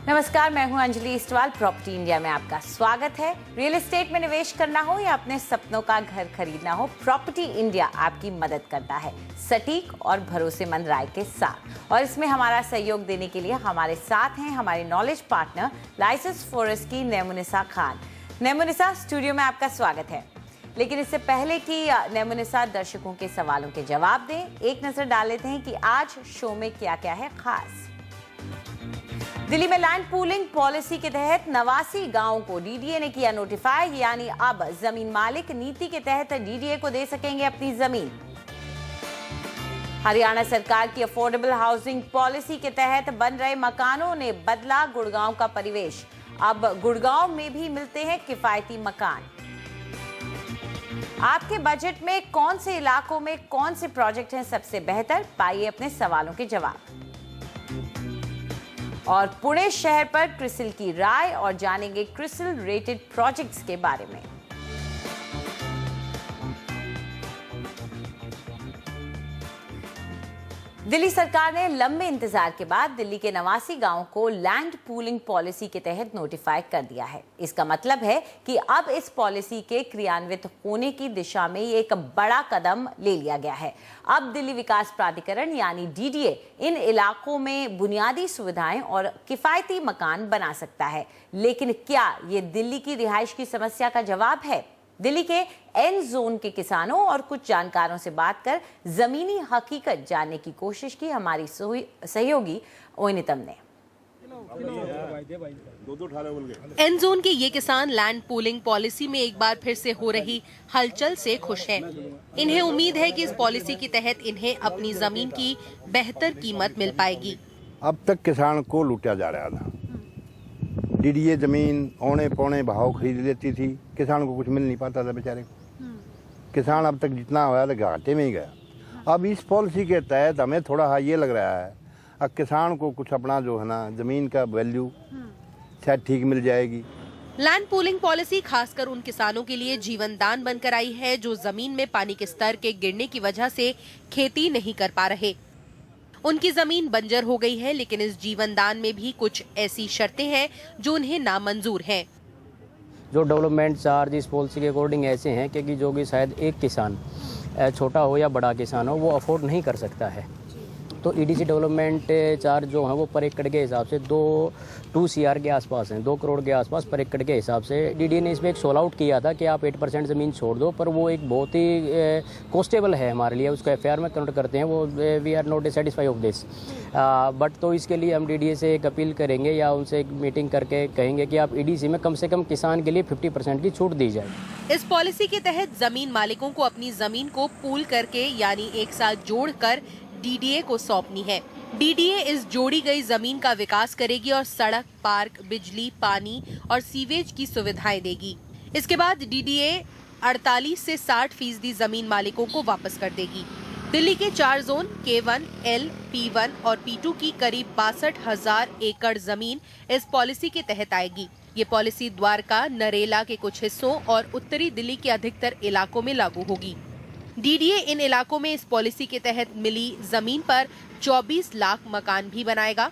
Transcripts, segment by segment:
नमस्कार, मैं हूं अंजलि इस्टवाल। प्रॉपर्टी इंडिया में आपका स्वागत है। रियल एस्टेट में निवेश करना हो या अपने सपनों का घर खरीदना हो, प्रॉपर्टी इंडिया आपकी मदद करता है सटीक और भरोसेमंद राय के साथ। और इसमें हमारा सहयोग देने के लिए हमारे साथ हैं हमारे नॉलेज पार्टनर लाइसेंस फॉरेस्ट की नेमुनिसा खान। नेमुनिसा, स्टूडियो में आपका स्वागत है। लेकिन इससे पहले कि नेमुनिसा दर्शकों के सवालों के जवाब दें, एक नजर डाल लेते हैं कि आज शो में क्या क्या है खास। दिल्ली में लैंड पूलिंग पॉलिसी के तहत 89 गांवों को डीडीए ने किया नोटिफाई, यानी अब जमीन मालिक नीति के तहत डीडीए को दे सकेंगे अपनी जमीन। हरियाणा सरकार की अफोर्डेबल हाउसिंग पॉलिसी के तहत बन रहे मकानों ने बदला गुड़गांव का परिवेश। अब गुड़गांव में भी मिलते हैं किफायती मकान। आपके बजट में कौन से इलाकों में कौन से प्रोजेक्ट हैं सबसे बेहतर, पाइए अपने सवालों के जवाब। और पुणे शहर पर क्रिसिल की राय और जानेंगे क्रिसिल रेटेड प्रोजेक्ट्स के बारे में। दिल्ली सरकार ने लंबे इंतजार के बाद दिल्ली के 89 गांवों को लैंड पूलिंग पॉलिसी के तहत नोटिफाई कर दिया है। इसका मतलब है कि अब इस पॉलिसी के क्रियान्वित होने की दिशा में एक बड़ा कदम ले लिया गया है। अब दिल्ली विकास प्राधिकरण यानी डीडीए इन इलाकों में बुनियादी सुविधाएं और किफायती मकान बना सकता है। लेकिन क्या ये दिल्ली की रिहाइश की समस्या का जवाब है? दिल्ली के एन जोन के किसानों और कुछ जानकारों से बात कर जमीनी हकीकत जानने की कोशिश की हमारी सहयोगी ओनितम ने। एन जोन के ये किसान लैंड पूलिंग पॉलिसी में एक बार फिर से हो रही हलचल से खुश हैं। इन्हें उम्मीद है कि इस पॉलिसी के तहत इन्हें अपनी जमीन की बेहतर कीमत मिल पाएगी। अब तक किसान को लूटा जा रहा था। डीडीए जमीन औने पौने भाव खरीद लेती थी, किसान को कुछ मिल नहीं पाता था बेचारे को। किसान अब तक जितना हुआ था घाटे में ही गया। अब इस पॉलिसी के तहत हमें थोड़ा ये लग रहा है अब किसान को कुछ अपना जो है ना जमीन का वैल्यू शायद ठीक मिल जाएगी। लैंड पूलिंग पॉलिसी खासकर उन किसानों के लिए जीवन दान बनकर आई है जो जमीन में पानी के स्तर के गिरने की वजह से खेती नहीं कर पा रहे। उनकी जमीन बंजर हो गई है, लेकिन इस जीवन दान में भी कुछ ऐसी शर्तें हैं जो उन्हें नामंजूर हैं। जो डेवलपमेंट चार्ज इस पॉलिसी के अकॉर्डिंग ऐसे हैं कि जो कि शायद एक किसान छोटा हो या बड़ा किसान हो वो अफोर्ड नहीं कर सकता है। तो ईडीसी डेवलपमेंट चार्ज जो है वो पर एकड़ के हिसाब से 2 CR के आसपास हैं, 2 करोड़ के आसपास पर एकड़ के हिसाब से। डीडीए ने इसमें एक सोल आउट किया था कि आप 8% ज़मीन छोड़ दो, पर वो एक बहुत ही कॉस्टेबल है हमारे लिए। उसको FIR में कन्वर्ट करते हैं वो। We are not satisfy of this but तो इसके लिए हम डीडीए से एक अपील करेंगे या उनसे एक मीटिंग करके कहेंगे कि आप ईडीसी में कम से कम किसान के लिए 50% की छूट दी जाए। इस पॉलिसी के तहत जमीन मालिकों को अपनी जमीन को पूल करके यानी एक साथ जोड़कर डीडीए को सौंपनी है। डीडीए इस जोड़ी गई जमीन का विकास करेगी और सड़क, पार्क, बिजली, पानी और सीवेज की सुविधाएं देगी। इसके बाद डीडीए 48 से 60% जमीन मालिकों को वापस कर देगी। दिल्ली के 4 जोन K1, L, P1 और P2 की करीब 62,000 एकड़ जमीन इस पॉलिसी के तहत आएगी। ये पॉलिसी द्वारका, नरेला के कुछ हिस्सों और उत्तरी दिल्ली के अधिकतर इलाकों में लागू होगी। डीडीए इन इलाकों में इस पॉलिसी के तहत मिली जमीन पर 24 लाख मकान भी बनाएगा।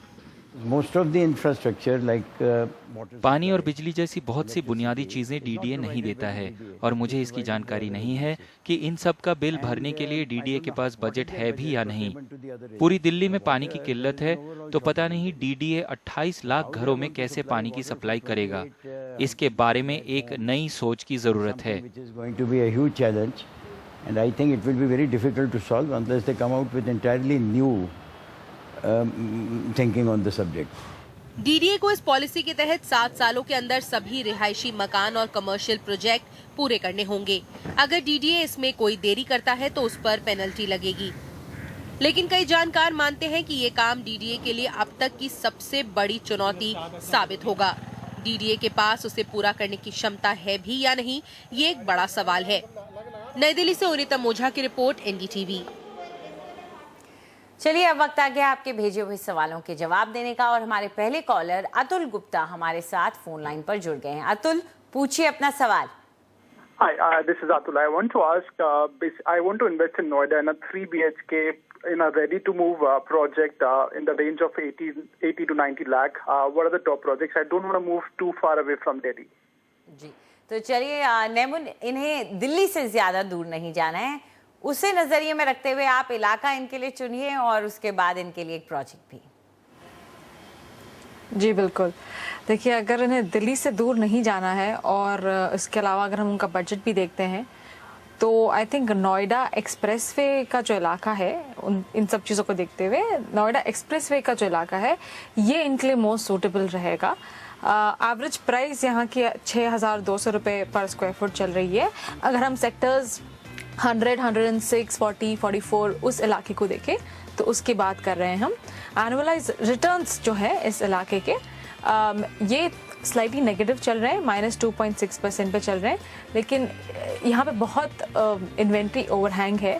Most of the infrastructure like पानी और बिजली जैसी बहुत सी बुनियादी चीजें डीडीए नहीं देता है और मुझे इसकी जानकारी नहीं है कि इन सब का बिल भरने के लिए डीडीए के पास बजट है भी या नहीं। पूरी दिल्ली में पानी की किल्लत है, तो पता नहीं डीडीए 28 लाख घरों में कैसे पानी की सप्लाई करेगा। इसके बारे में एक नई सोच की जरूरत है। And I think it will be very difficult to solve unless they come out with entirely new thinking on the subject. DDA को इस पॉलिसी के तहत 7 सालों के अंदर सभी रिहायशी मकान और कमर्शियल प्रोजेक्ट पूरे करने होंगे। अगर डीडीए इसमें कोई देरी करता है तो उस पर पेनल्टी लगेगी। लेकिन कई जानकार मानते हैं कि ये काम डीडीए के लिए अब तक की सबसे बड़ी चुनौती साबित होगा। डीडीए के पास उसे पूरा करने की क्षमता है भी या नहीं, ये एक बड़ा सवाल है। नई दिल्ली से ओनितम ओझा की रिपोर्ट, एनडीटीवी। चलिए, अब वक्त आ गया आपके भेजे हुए सवालों के जवाब देने का और हमारे पहले कॉलर अतुल गुप्ता हमारे साथ फोन लाइन पर जुड़ गए हैं। अतुल, पूछिए अपना सवाल। Hi, this is Atul. I want to ask, I want to invest in Noida in a 3 BHK in a ready-to-move project in the range of 80 to 90 lakh. What are the top projects? I don't want to move too far away from Delhi. जी, तो चलिए नेमुन, इन्हें दिल्ली से ज़्यादा दूर नहीं जाना है, उसे नज़रिए में रखते हुए आप इलाका इनके लिए चुनिए और उसके बाद इनके लिए एक प्रोजेक्ट भी। जी बिल्कुल, देखिए अगर इन्हें दिल्ली से दूर नहीं जाना है और इसके अलावा अगर हम उनका बजट भी देखते हैं तो आई थिंक नोएडा एक्सप्रेसवे का जो इलाका है इन सब चीज़ों को देखते हुए नोएडा एक्सप्रेसवे का जो इलाका है ये इनके लिए मोस्ट सूटेबल रहेगा। एवरेज प्राइस यहाँ की 6,200 रुपये पर स्क्वायर फुट चल रही है। अगर हम सेक्टर्स 100, 106, 40, 44 उस इलाके को देखें तो उसकी बात कर रहे हैं हम। एनुअलाइज रिटर्न्स जो है इस इलाके के ये स्लाइटली नेगेटिव चल रहे हैं, -2.6% पे चल रहे हैं, लेकिन यहाँ पे बहुत इन्वेंट्री ओवरहैंग है।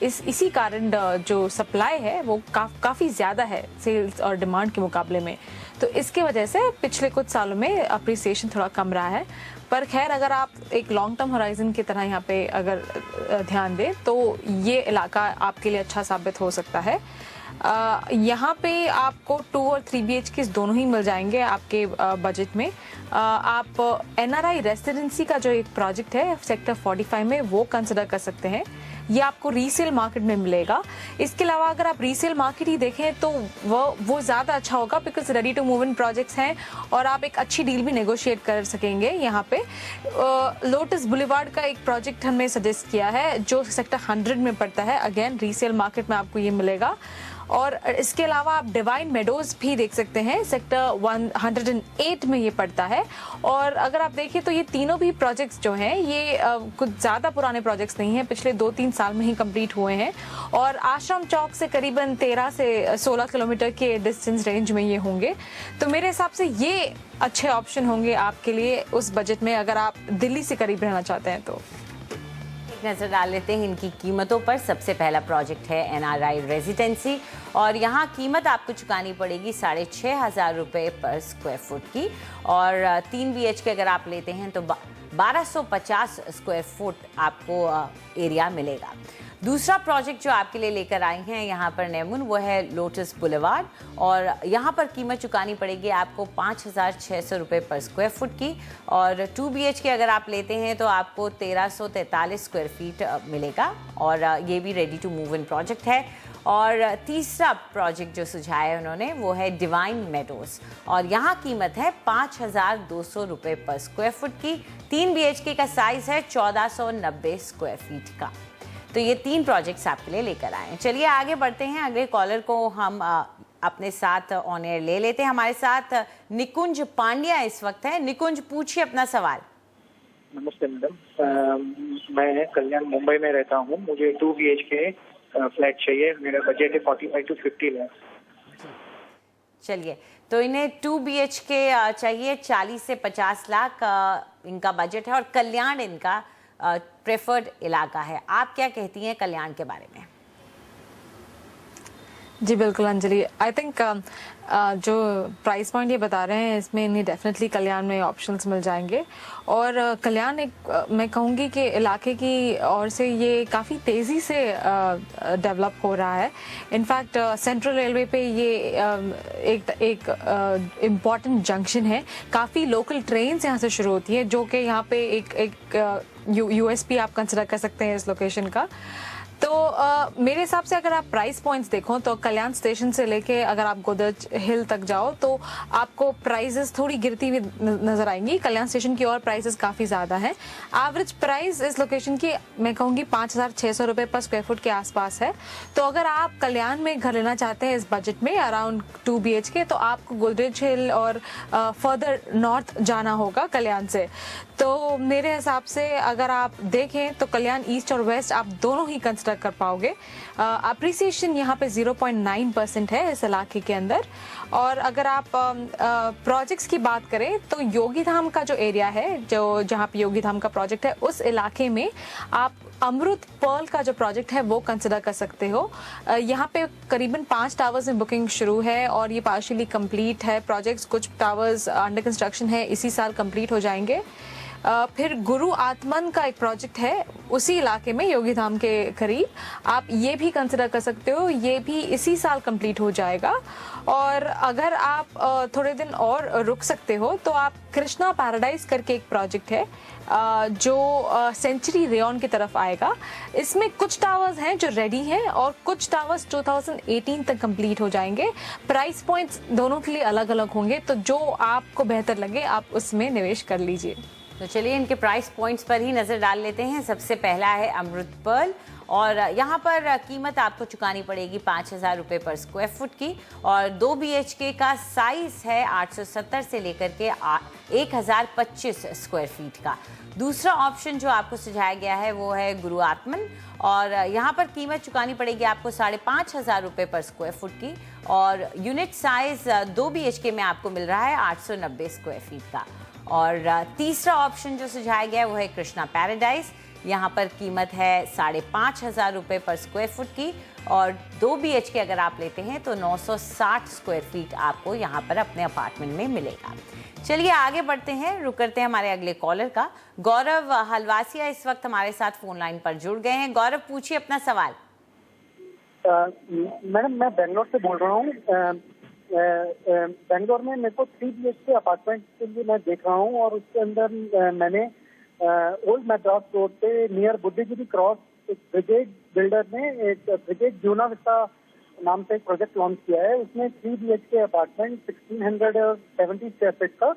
इसी कारण जो सप्लाई है वो काफ़ी ज़्यादा है सेल्स और डिमांड के मुकाबले में, तो इसके वजह से पिछले कुछ सालों में अप्रिसिएशन थोड़ा कम रहा है। पर खैर अगर आप एक लॉन्ग टर्म होराइजन की तरह यहाँ पे अगर ध्यान दें तो ये इलाका आपके लिए अच्छा साबित हो सकता है। यहाँ पे आपको 2 और 3 BHK दोनों ही मिल जाएंगे आपके बजट में। आप NRI रेसिडेंसी का जो एक प्रोजेक्ट है सेक्टर 45 में वो कंसिडर कर सकते हैं, ये आपको रीसेल मार्केट में मिलेगा। इसके अलावा अगर आप रीसेल मार्केट ही देखें तो वो ज़्यादा अच्छा होगा because ready to move in projects हैं और आप एक अच्छी डील भी नेगोशिएट कर सकेंगे। यहाँ पे लोटस बुलेवार्ड का एक प्रोजेक्ट हमने सजेस्ट किया है जो सेक्टर 100 में पड़ता है, अगेन रीसेल मार्केट में आपको ये मिलेगा। और इसके अलावा आप डिवाइन मेडोज भी देख सकते हैं, सेक्टर 108 में ये पड़ता है। और अगर आप देखें तो ये तीनों भी प्रोजेक्ट्स जो हैं ये कुछ ज़्यादा पुराने प्रोजेक्ट्स नहीं हैं, पिछले 2-3 साल में ही कंप्लीट हुए हैं और आश्रम चौक से करीबन 13 से 16 किलोमीटर के डिस्टेंस रेंज में ये होंगे। तो मेरे हिसाब से ये अच्छे ऑप्शन होंगे आपके लिए उस बजट में अगर आप दिल्ली से करीब रहना चाहते हैं तो। नजर डाल लेते हैं इनकी कीमतों पर। सबसे पहला प्रोजेक्ट है NRI रेजिडेंसी और यहाँ कीमत आपको चुकानी पड़ेगी 6,500 रुपये पर स्क्वायर फुट की और 3 BHK अगर आप लेते हैं तो 1250 स्क्वायर फुट आपको एरिया मिलेगा। दूसरा प्रोजेक्ट जो आपके लिए लेकर आए हैं यहाँ पर नेमुन वो है लोटस बुलेवार्ड और यहाँ पर कीमत चुकानी पड़ेगी आपको 5,600 रुपये पर स्क्वायर फुट की और 2 BHK अगर आप लेते हैं तो आपको 1,343 स्क्वायर फीट मिलेगा और ये भी ready to move in project है। और तीसरा प्रोजेक्ट जो सुझाया है उन्होंने वो है डिवाइन मेडोज और यहाँ कीमत है 5,200 रुपये पर स्क्वायर फुट की। 3 BHK का साइज है 1,490 स्क्वायर फीट का। तो ये 3 प्रोजेक्ट्स आपके लिए लेकर आए हैं। चलिए आगे बढ़ते हैं, अगले कॉलर को हम अपने साथ ऑन एयर ले लेते हैं। हमारे साथ निकुंज पांड्या इस वक्त है। निकुंज, पूछिए अपना सवाल। नमस्ते मैडम, मैं कल्याण मुंबई में रहता हूँ। मुझे 2 BHK फ्लैट चाहिए, मेरा बजट है 45 to 50 लाख। चलिए, तो इन्हें 2 BHK चाहिए, 40 से 50 लाख इनका बजट है और कल्याण इनका प्रेफर्ड इलाका है। आप क्या कहती हैं कल्याण के बारे में? जी बिल्कुल अंजलि, आई थिंक जो प्राइस पॉइंट ये बता रहे हैं इसमें इन्हें डेफिनेटली कल्याण में ऑप्शंस मिल जाएंगे और कल्याण एक मैं कहूँगी कि इलाके की ओर से ये काफ़ी तेज़ी से डेवलप हो रहा है। इनफैक्ट सेंट्रल रेलवे पे ये एक इम्पॉर्टेंट जंक्शन है। काफ़ी लोकल ट्रेन्स यहाँ से शुरू होती है जो कि यहाँ पे एक USP आप कंसिडर कर सकते हैं इस लोकेशन का। तो मेरे हिसाब से अगर आप प्राइस पॉइंट्स देखो तो कल्याण स्टेशन से लेके अगर आप गोदरेज हिल तक जाओ तो आपको प्राइसेस थोड़ी गिरती हुई नजर आएंगी। कल्याण स्टेशन की और प्राइसेस काफ़ी ज़्यादा हैं। एवरेज प्राइस इस लोकेशन की मैं कहूँगी 5,600 रुपये पर स्क्वायर फुट के आसपास है। तो अगर आप कल्याण में घर लेना चाहते हैं इस बजट में अराउंड 2 BHK तो आपको गोदरेज हिल और फर्दर नॉर्थ जाना होगा कल्याण से। तो मेरे हिसाब से अगर आप देखें तो कल्याण ईस्ट और वेस्ट आप दोनों ही कंसिडर कर पाओगे। अप्रिसिएशन यहाँ पे 0.9% है इस इलाके के अंदर। और अगर आप प्रोजेक्ट्स की बात करें तो योगी धाम का जो एरिया है जो जहाँ पे योगी धाम का प्रोजेक्ट है उस इलाके में आप अमृत पर्ल का जो प्रोजेक्ट है वो कंसिडर कर सकते हो। यहाँ पे करीबन 5 टावर्स में बुकिंग शुरू है और ये पार्शियली कंप्लीट है प्रोजेक्ट्स। कुछ टावर्स अंडर कंस्ट्रक्शन है, इसी साल कंप्लीट हो जाएंगे। फिर गुरु आत्मन का एक प्रोजेक्ट है उसी इलाके में, योगी धाम के करीब, आप ये भी कंसिडर कर सकते हो, ये भी इसी साल कंप्लीट हो जाएगा। और अगर आप थोड़े दिन और रुक सकते हो तो आप कृष्णा पैराडाइज करके एक प्रोजेक्ट है जो सेंचुरी रेयन की तरफ आएगा। इसमें कुछ टावर्स हैं जो रेडी हैं और कुछ टावर्स 2018 तक कंप्लीट हो जाएंगे। प्राइस पॉइंट्स दोनों के लिए अलग अलग होंगे, तो जो आपको बेहतर लगे आप उसमें निवेश कर लीजिए। तो चलिए इनके प्राइस पॉइंट्स पर ही नजर डाल लेते हैं। सबसे पहला है अमृत पर्ल, और यहाँ पर कीमत आपको चुकानी पड़ेगी 5,000 रुपये पर स्क्वायर फुट की, और 2 BHK का साइज है 870 से लेकर के 1,025 स्क्वायर फीट का। दूसरा ऑप्शन जो आपको सुझाया गया है वो है गुरु आत्मन, और यहाँ पर कीमत चुकानी पड़ेगी आपको 5,500 रुपये पर स्क्वायर फुट की, और यूनिट साइज 2 BHK में आपको मिल रहा है 890 स्क्वायर फीट का। और तीसरा ऑप्शन जो सुझाया गया है वो है कृष्णा पैराडाइज। यहाँ पर कीमत है 5,500 रुपये पर स्क्वायर फुट की, और 2 BHK अगर आप लेते हैं तो 960 स्क्वायर फीट आपको यहाँ पर अपने अपार्टमेंट में मिलेगा। चलिए आगे बढ़ते हैं, रुक करते हैं हमारे अगले कॉलर का। गौरव हलवासिया इस वक्त हमारे साथ फोन लाइन पर जुड़ गए हैं। गौरव, पूछिए अपना सवाल। मैडम, मैं बेंगलोर से बोल रहा हूँ। बेंगलोर में मेरे को 3 BHK अपार्टमेंट के लिए मैं देख रहा हूँ, और उसके अंदर मैंने ओल्ड मैड्रास रोड पे नियर बुद्धिगिरी क्रॉस एक ब्रिगेड बिल्डर ने एक ब्रिगेड जूना विस्टा नाम से एक प्रोजेक्ट लॉन्च किया है। उसमें 3 BHK अपार्टमेंट 1670 स्क्वायर फीट का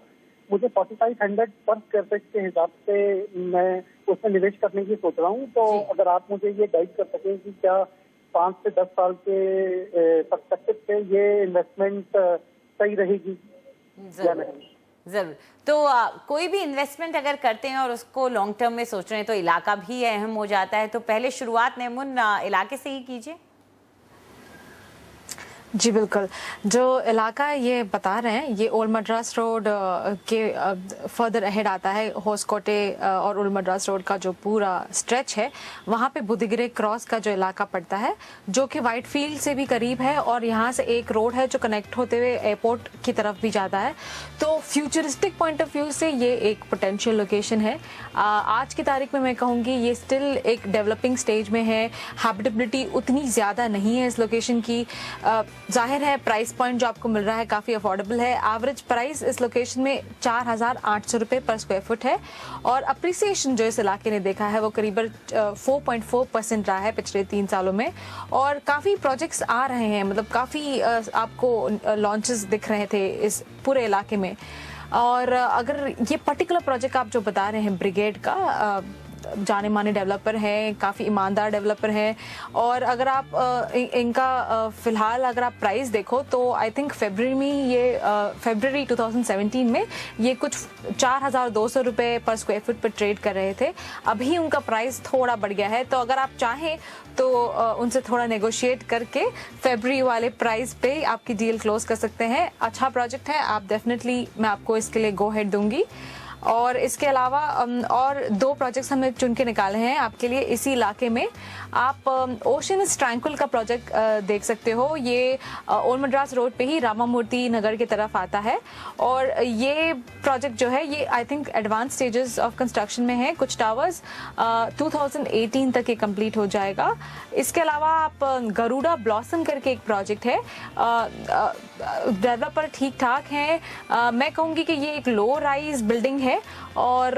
मुझे 4500 पर स्क्वायर फीट के हिसाब से मैं उसमें निवेश करने की सोच रहा हूँ। तो अगर आप मुझे ये गाइड कर सकें कि क्या 5 से 10 साल के पर्सपेक्टिव से ये इन्वेस्टमेंट सही रहेगी या नहीं? जरूर। तो कोई भी इन्वेस्टमेंट अगर करते हैं और उसको लॉन्ग टर्म में सोच रहे हैं तो इलाका भी अहम हो जाता है। तो पहले शुरुआत नेमुन इलाके से ही कीजिए। जी बिल्कुल, जो इलाका ये बता रहे हैं ये ओल्ड मद्रास रोड के फर्दर अहेड आता है। होसकोटे और ओल्ड मद्रास रोड का जो पूरा स्ट्रेच है वहाँ पे बुद्धिगिरी क्रॉस का जो इलाका पड़ता है, जो कि वाइट फील्ड से भी करीब है, और यहाँ से एक रोड है जो कनेक्ट होते हुए एयरपोर्ट की तरफ भी जाता है। तो फ्यूचरिस्टिक पॉइंट ऑफ व्यू से ये एक पोटेंशियल लोकेशन है। आज की तारीख में मैं कहूँगी ये स्टिल एक डेवलपिंग स्टेज में है। हैबिटेबिलिटी उतनी ज़्यादा नहीं है इस लोकेशन की। जाहिर है प्राइस पॉइंट जो आपको मिल रहा है काफ़ी अफोर्डेबल है। एवरेज प्राइस इस लोकेशन में 4,800 रुपये पर स्क्वायर फुट है, और अप्रिसिएशन जो इस इलाके ने देखा है वो करीबन 4.4% रहा है पिछले 3 सालों में। और काफ़ी प्रोजेक्ट्स आ रहे हैं, मतलब काफ़ी आपको लॉन्चेस दिख रहे थे इस पूरे इलाके में। और अगर ये पर्टिकुलर प्रोजेक्ट आप जो बता रहे हैं ब्रिगेड का, जाने माने डेवलपर हैं, काफ़ी ईमानदार डेवलपर हैं, और अगर आप इनका फ़िलहाल अगर आप प्राइस देखो तो आई थिंक फरवरी 2017 में ये कुछ 4,200 रुपये पर स्क्वायर फुट पर ट्रेड कर रहे थे। अभी उनका प्राइस थोड़ा बढ़ गया है, तो अगर आप चाहें तो उनसे थोड़ा नेगोशिएट करके फरवरी वाले प्राइस पे आपकी डील क्लोज कर सकते हैं। अच्छा प्रोजेक्ट है, आप डेफिनेटली, मैं आपको इसके लिए गो हेड दूंगी। और इसके अलावा और 2 प्रोजेक्ट्स हमने चुन के निकाले हैं आपके लिए इसी इलाके में। आप ओशन इज ट्रैंक्विल का प्रोजेक्ट देख सकते हो। ये ओल्ड मद्रास रोड पे ही रामामूर्ति नगर की तरफ आता है, और ये प्रोजेक्ट जो है ये I think advance stages of construction में है। कुछ टावर्स 2018 तक ये कंप्लीट हो जाएगा। इसके अलावा आप गरुड़ा ब्लॉसम करके एक प्रोजेक्ट है, डेवलपर ठीक ठाक हैं। मैं कहूँगी कि ये एक लो राइज बिल्डिंग है, और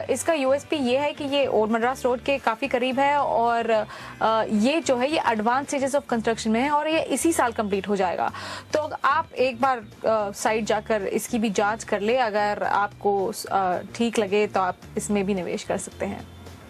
इसका यूएसपी ये है कि ये ओल्ड मद्रास रोड के काफ़ी करीब है, और ये जो है ये एडवांस स्टेजेस ऑफ कंस्ट्रक्शन में है, और ये इसी साल कंप्लीट हो जाएगा। तो आप एक बार साइट जाकर इसकी भी जांच कर ले, अगर आपको ठीक लगे तो आप इसमें भी निवेश कर सकते हैं।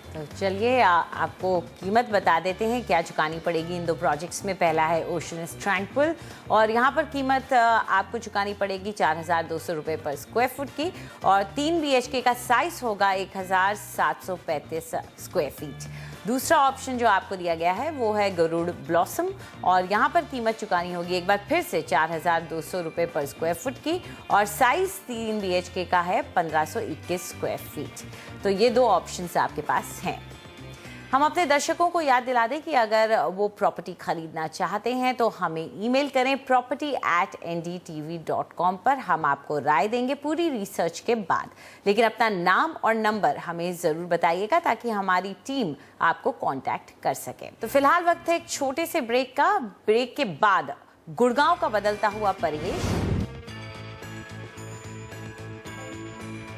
तो चलिए आपको कीमत बता देते हैं क्या चुकानी पड़ेगी इन 2 प्रोजेक्ट्स में। पहला है ओशन इज ट्रैंक्विल, और यहाँ पर कीमत आपको चुकानी पड़ेगी 4,200 रुपये पर स्क्वायर फुट की, और 3 BHK का साइज होगा 1,735 स्क्वायर फीट। दूसरा ऑप्शन जो आपको दिया गया है वो है गरुड़ ब्लॉसम, और यहाँ पर कीमत चुकानी होगी एक बार फिर से 4,200 रुपये पर स्क्वायर फुट की, और साइज 3 BHK का है 1,521 स्क्वायर फीट। तो ये 2 ऑप्शंस आपके पास हैं। हम अपने दर्शकों को याद दिला दें कि अगर वो प्रॉपर्टी खरीदना चाहते हैं तो हमें ईमेल करें property@ndtv.com पर। हम आपको राय देंगे पूरी रिसर्च के बाद, लेकिन अपना नाम और नंबर हमें ज़रूर बताइएगा ताकि हमारी टीम आपको कांटेक्ट कर सके। तो फिलहाल वक्त है एक छोटे से ब्रेक का। ब्रेक के बाद गुड़गांव का बदलता हुआ परिवेश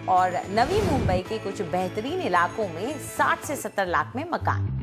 और नवी मुंबई के कुछ बेहतरीन इलाकों में 60 से 70 लाख में मकान।